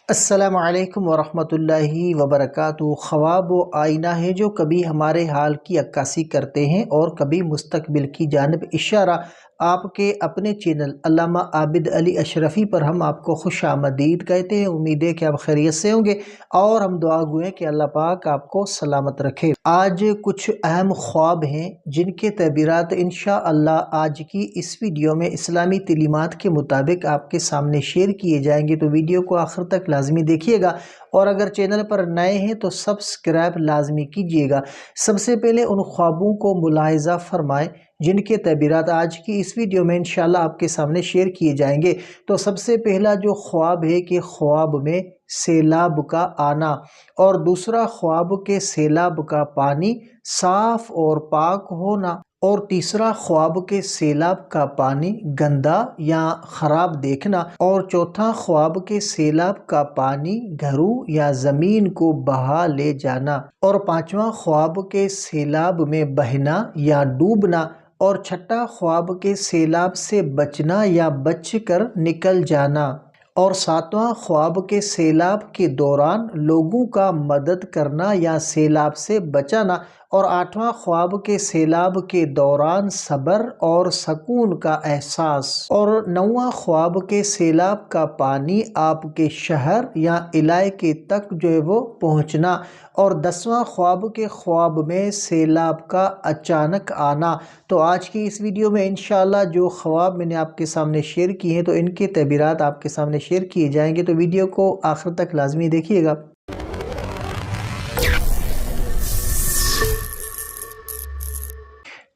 السلام علیکم ورحمۃ اللہ وبرکاتہ۔ خواب وہ آئینہ ہے جو کبھی ہمارے حال کی عکاسی کرتے ہیں اور کبھی مستقبل کی جانب اشارہ۔ آپ کے اپنے چینل علامہ عابد علی اشرفی پر ہم آپ کو خوش آمدید کہتے ہیں۔ امید ہے کہ آپ خیریت سے ہوں گے اور ہم دعا گوئیں کہ اللہ پاک آپ کو سلامت رکھے۔ آج کچھ اہم خواب ہیں جن کے تعبیرات انشاءاللہ آج کی اس ویڈیو میں اسلامی تعلیمات کے مطابق آپ کے سامنے شیئر کیے جائیں گے، تو ویڈیو کو آخر تک لازمی دیکھیے گا، اور اگر چینل پر نئے ہیں تو سبسکرائب لازمی کیجیے گا۔ سب سے پہلے ان خوابوں کو ملاحظہ فرمائیں جن کے تعبیرات آج کی اس ویڈیو میں انشاءاللہ آپ کے سامنے شیئر کیے جائیں گے۔ تو سب سے پہلا جو خواب ہے کہ خواب میں سیلاب کا آنا، اور دوسرا خواب کے سیلاب کا پانی صاف اور پاک ہونا، اور تیسرا خواب کے سیلاب کا پانی گندا یا خراب دیکھنا، اور چوتھا خواب کے سیلاب کا پانی گھروں یا زمین کو بہا لے جانا، اور پانچواں خواب کے سیلاب میں بہنا یا ڈوبنا، اور چھٹا خواب کے سیلاب سے بچنا یا بچ کر نکل جانا، اور ساتواں خواب کے سیلاب کے دوران لوگوں کا مدد کرنا یا سیلاب سے بچانا، اور آٹھواں خواب کے سیلاب کے دوران صبر اور سکون کا احساس، اور نواں خواب کے سیلاب کا پانی آپ کے شہر یا علاقے تک وہ پہنچنا، اور دسواں خواب کے خواب میں سیلاب کا اچانک آنا۔ تو آج کی اس ویڈیو میں انشاءاللہ جو خواب میں نے آپ کے سامنے شیئر کیے ہیں تو ان کے تعبیرات آپ کے سامنے شیئر کیے جائیں گے، تو ویڈیو کو آخر تک لازمی دیکھیے گا۔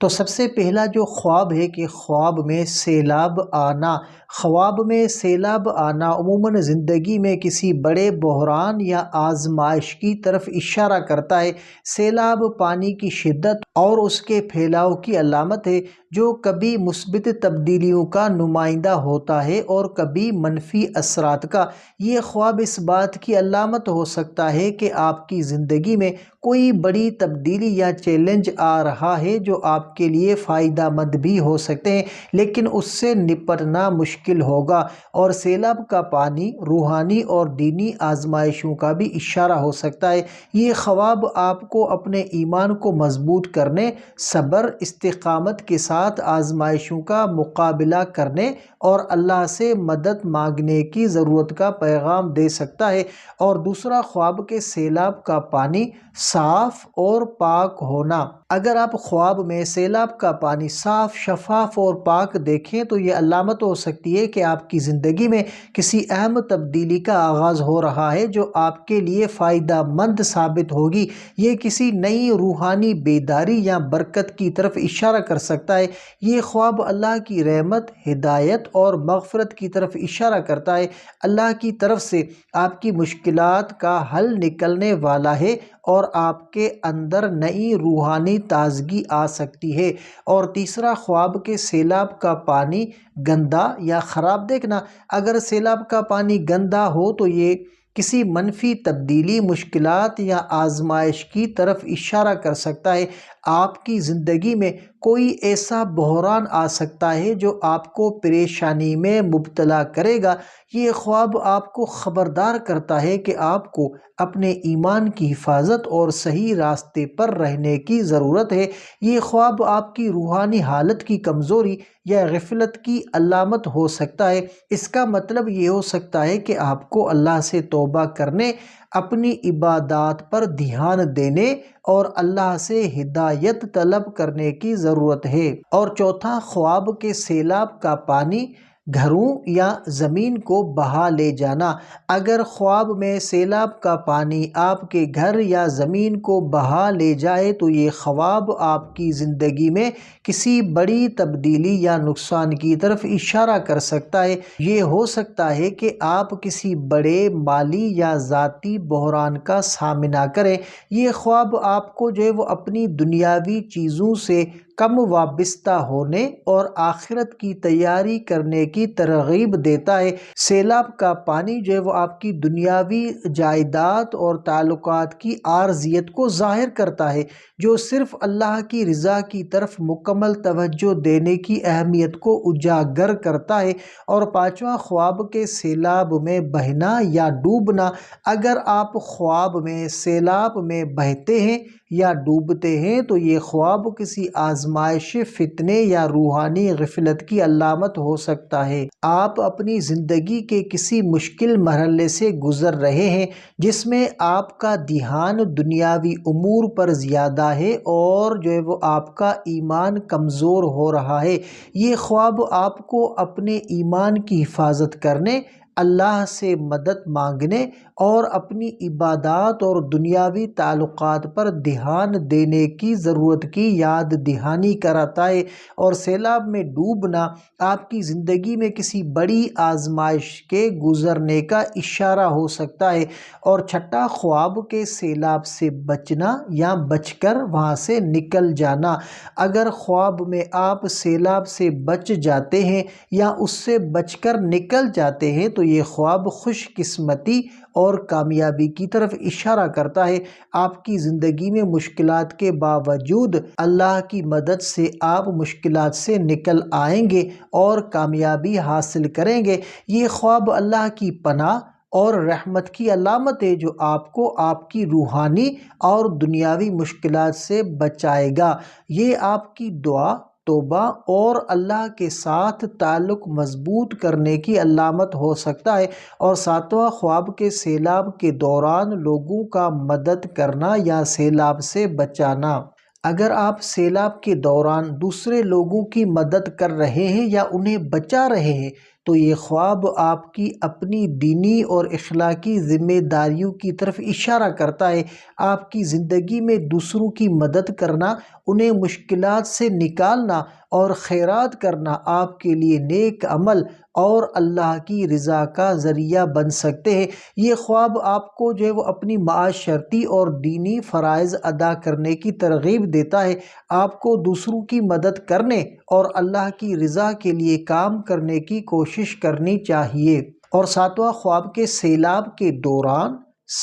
تو سب سے پہلا جو خواب ہے کہ خواب میں سیلاب آنا۔ خواب میں سیلاب آنا عموماً زندگی میں کسی بڑے بحران یا آزمائش کی طرف اشارہ کرتا ہے۔ سیلاب پانی کی شدت اور اس کے پھیلاؤ کی علامت ہے، جو کبھی مثبت تبدیلیوں کا نمائندہ ہوتا ہے اور کبھی منفی اثرات کا۔ یہ خواب اس بات کی علامت ہو سکتا ہے کہ آپ کی زندگی میں کوئی بڑی تبدیلی یا چیلنج آ رہا ہے جو آپ کے لیے فائدہ مند بھی ہو سکتے ہیں، لیکن اس سے نپٹنا مشکل ہوگا۔ اور سیلاب کا پانی روحانی اور دینی آزمائشوں کا بھی اشارہ ہو سکتا ہے۔ یہ خواب آپ کو اپنے ایمان کو مضبوط کرنے، صبر، استقامت کے ساتھ آزمائشوں کا مقابلہ کرنے اور اللہ سے مدد مانگنے کی ضرورت کا پیغام دے سکتا ہے۔ اور دوسرا خواب کے سیلاب کا پانی صاف اور پاک ہونا۔ اگر آپ خواب میں سیلاب کا پانی صاف، شفاف اور پاک دیکھیں تو یہ علامت ہو سکتی ہے کہ آپ کی زندگی میں کسی اہم تبدیلی کا آغاز ہو رہا ہے جو آپ کے لیے فائدہ مند ثابت ہوگی۔ یہ کسی نئی روحانی بیداری یا برکت کی طرف اشارہ کر سکتا ہے۔ یہ خواب اللہ کی رحمت، ہدایت اور مغفرت کی طرف اشارہ کرتا ہے۔ اللہ کی طرف سے آپ کی مشکلات کا حل نکلنے والا ہے اور آپ کے اندر نئی روحانی تازگی آ سکتی ہے۔ اور تیسرا خواب کے سیلاب کا پانی گندا یا خراب دیکھنا۔ اگر سیلاب کا پانی گندا ہو تو یہ کسی منفی تبدیلی، مشکلات یا آزمائش کی طرف اشارہ کر سکتا ہے۔ آپ کی زندگی میں کوئی ایسا بحران آ سکتا ہے جو آپ کو پریشانی میں مبتلا کرے گا۔ یہ خواب آپ کو خبردار کرتا ہے کہ آپ کو اپنے ایمان کی حفاظت اور صحیح راستے پر رہنے کی ضرورت ہے۔ یہ خواب آپ کی روحانی حالت کی کمزوری یا غفلت کی علامت ہو سکتا ہے۔ اس کا مطلب یہ ہو سکتا ہے کہ آپ کو اللہ سے توبہ کرنے، اپنی عبادات پر دھیان دینے اور اللہ سے ہدایت طلب کرنے کی ضرورت ہے۔ اور چوتھا خواب کے سیلاب کا پانی گھروں یا زمین کو بہا لے جانا۔ اگر خواب میں سیلاب کا پانی آپ کے گھر یا زمین کو بہا لے جائے تو یہ خواب آپ کی زندگی میں کسی بڑی تبدیلی یا نقصان کی طرف اشارہ کر سکتا ہے۔ یہ ہو سکتا ہے کہ آپ کسی بڑے مالی یا ذاتی بحران کا سامنا کریں۔ یہ خواب آپ کو وہ اپنی دنیاوی چیزوں سے کم وابستہ ہونے اور آخرت کی تیاری کرنے کی ترغیب دیتا ہے۔ سیلاب کا پانی جو ہے وہ آپ کی دنیاوی جائیداد اور تعلقات کی عارضیت کو ظاہر کرتا ہے، جو صرف اللہ کی رضا کی طرف مکمل توجہ دینے کی اہمیت کو اجاگر کرتا ہے۔ اور پانچواں، خواب کے سیلاب میں بہنا یا ڈوبنا۔ اگر آپ خواب میں سیلاب میں بہتے ہیں یا ڈوبتے ہیں تو یہ خواب کسی آزمائش، فتنے یا روحانی غفلت کی علامت ہو سکتا ہے۔ آپ اپنی زندگی کے کسی مشکل مرحلے سے گزر رہے ہیں جس میں آپ کا دھیان دنیاوی امور پر زیادہ ہے اور جو ہے وہ آپ کا ایمان کمزور ہو رہا ہے۔ یہ خواب آپ کو اپنے ایمان کی حفاظت کرنے، اللہ سے مدد مانگنے اور اپنی عبادات اور دنیاوی تعلقات پر دھیان دینے کی ضرورت کی یاد دہانی کراتا ہے۔ اور سیلاب میں ڈوبنا آپ کی زندگی میں کسی بڑی آزمائش کے گزرنے کا اشارہ ہو سکتا ہے۔ اور چھٹا، خواب کے سیلاب سے بچنا یا بچ کر وہاں سے نکل جانا۔ اگر خواب میں آپ سیلاب سے بچ جاتے ہیں یا اس سے بچ کر نکل جاتے ہیں تو یہ خواب خوش قسمتی اور کامیابی کی طرف اشارہ کرتا ہے۔ آپ کی زندگی میں مشکلات کے باوجود اللہ کی مدد سے آپ مشکلات سے نکل آئیں گے اور کامیابی حاصل کریں گے۔ یہ خواب اللہ کی پناہ اور رحمت کی علامت ہے جو آپ کو آپ کی روحانی اور دنیاوی مشکلات سے بچائے گا۔ یہ آپ کی دعا، توبہ اور اللہ کے ساتھ تعلق مضبوط کرنے کی علامت ہو سکتا ہے۔ اور ساتواں، خواب کے سیلاب کے دوران لوگوں کا مدد کرنا یا سیلاب سے بچانا۔ اگر آپ سیلاب کے دوران دوسرے لوگوں کی مدد کر رہے ہیں یا انہیں بچا رہے ہیں تو یہ خواب آپ کی اپنی دینی اور اخلاقی ذمہ داریوں کی طرف اشارہ کرتا ہے۔ آپ کی زندگی میں دوسروں کی مدد کرنا، انہیں مشکلات سے نکالنا اور خیرات کرنا آپ کے لیے نیک عمل اور اللہ کی رضا کا ذریعہ بن سکتے ہیں۔ یہ خواب آپ کو جو ہے وہ اپنی معاشرتی اور دینی فرائض ادا کرنے کی ترغیب دیتا ہے۔ آپ کو دوسروں کی مدد کرنے اور اللہ کی رضا کے لیے کام کرنے کی کوشش کرنی چاہیے۔ اور ساتواں، خواب کے سیلاب کے دوران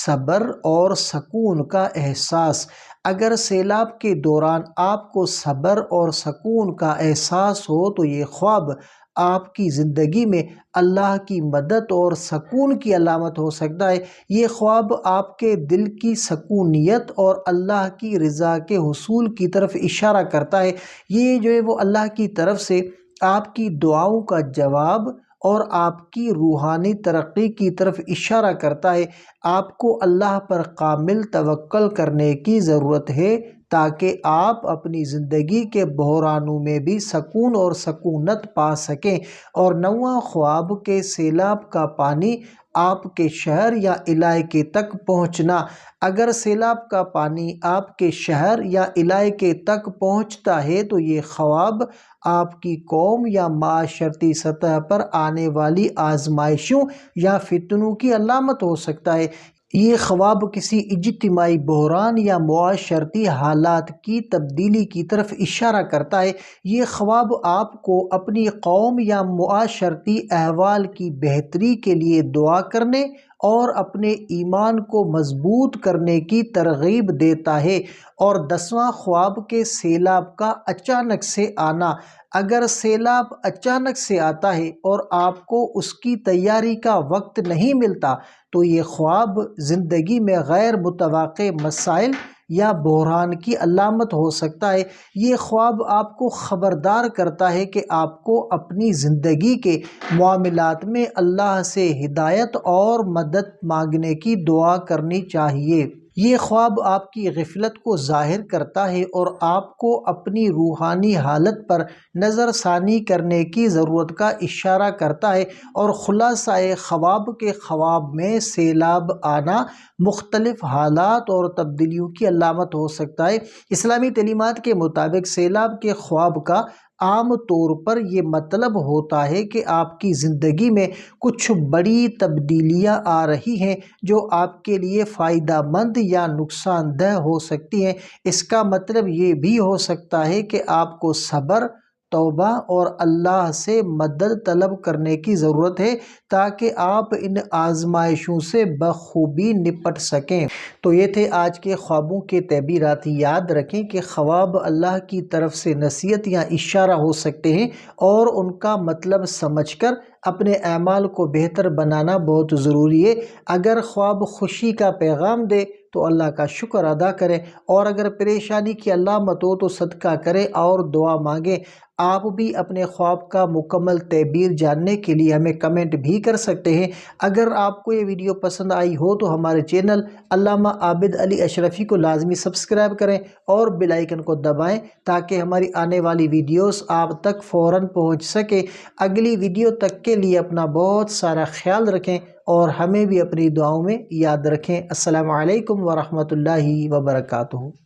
صبر اور سکون کا احساس۔ اگر سیلاب کے دوران آپ کو صبر اور سکون کا احساس ہو تو یہ خواب آپ کی زندگی میں اللہ کی مدد اور سکون کی علامت ہو سکتا ہے۔ یہ خواب آپ کے دل کی سکونیت اور اللہ کی رضا کے حصول کی طرف اشارہ کرتا ہے۔ یہ جو ہے وہ اللہ کی طرف سے آپ کی دعاؤں کا جواب اور آپ کی روحانی ترقی کی طرف اشارہ کرتا ہے۔ آپ کو اللہ پر کامل توکل کرنے کی ضرورت ہے تاکہ آپ اپنی زندگی کے بحرانوں میں بھی سکون اور سکونت پا سکیں۔ اور نواں، خواب کے سیلاب کا پانی آپ کے شہر یا علاقے تک پہنچنا۔ اگر سیلاب کا پانی آپ کے شہر یا علاقے تک پہنچتا ہے تو یہ خواب آپ کی قوم یا معاشرتی سطح پر آنے والی آزمائشوں یا فتنوں کی علامت ہو سکتا ہے۔ یہ خواب کسی اجتماعی بحران یا معاشرتی حالات کی تبدیلی کی طرف اشارہ کرتا ہے۔ یہ خواب آپ کو اپنی قوم یا معاشرتی احوال کی بہتری کے لیے دعا کرنے اور اپنے ایمان کو مضبوط کرنے کی ترغیب دیتا ہے۔ اور 10واں، خواب کے سیلاب کا اچانک سے آنا۔ اگر سیلاب اچانک سے آتا ہے اور آپ کو اس کی تیاری کا وقت نہیں ملتا تو یہ خواب زندگی میں غیر متوقع مسائل یا بحران کی علامت ہو سکتا ہے۔ یہ خواب آپ کو خبردار کرتا ہے کہ آپ کو اپنی زندگی کے معاملات میں اللہ سے ہدایت اور مدد مانگنے کی دعا کرنی چاہیے۔ یہ خواب آپ کی غفلت کو ظاہر کرتا ہے اور آپ کو اپنی روحانی حالت پر نظر ثانی کرنے کی ضرورت کا اشارہ کرتا ہے۔ اور خلاصہ خواب کے خواب میں سیلاب آنا مختلف حالات اور تبدیلیوں کی علامت ہو سکتا ہے۔ اسلامی تعلیمات کے مطابق سیلاب کے خواب کا عام طور پر یہ مطلب ہوتا ہے کہ آپ کی زندگی میں کچھ بڑی تبدیلیاں آ رہی ہیں جو آپ کے لیے فائدہ مند یا نقصان دہ ہو سکتی ہیں۔ اس کا مطلب یہ بھی ہو سکتا ہے کہ آپ کو صبر، توبہ اور اللہ سے مدد طلب کرنے کی ضرورت ہے تاکہ آپ ان آزمائشوں سے بخوبی نپٹ سکیں۔ تو یہ تھے آج کے خوابوں کے تعبیرات۔ یاد رکھیں کہ خواب اللہ کی طرف سے نصیحت یا اشارہ ہو سکتے ہیں اور ان کا مطلب سمجھ کر اپنے اعمال کو بہتر بنانا بہت ضروری ہے۔ اگر خواب خوشی کا پیغام دے تو اللہ کا شکر ادا کریں، اور اگر پریشانی کی علامت ہو تو صدقہ کریں اور دعا مانگیں۔ آپ بھی اپنے خواب کا مکمل تعبیر جاننے کے لیے ہمیں کمنٹ بھی کر سکتے ہیں۔ اگر آپ کو یہ ویڈیو پسند آئی ہو تو ہمارے چینل علامہ عابد علی اشرفی کو لازمی سبسکرائب کریں اور بیل آئیکن کو دبائیں تاکہ ہماری آنے والی ویڈیوز آپ تک فوراً پہنچ سکے۔ اگلی ویڈیو تک کے لیے اپنا بہت سارا خیال رکھیں اور ہمیں بھی اپنی دعاؤں میں یاد رکھیں۔ السلام علیکم ورحمۃ اللہ وبرکاتہ۔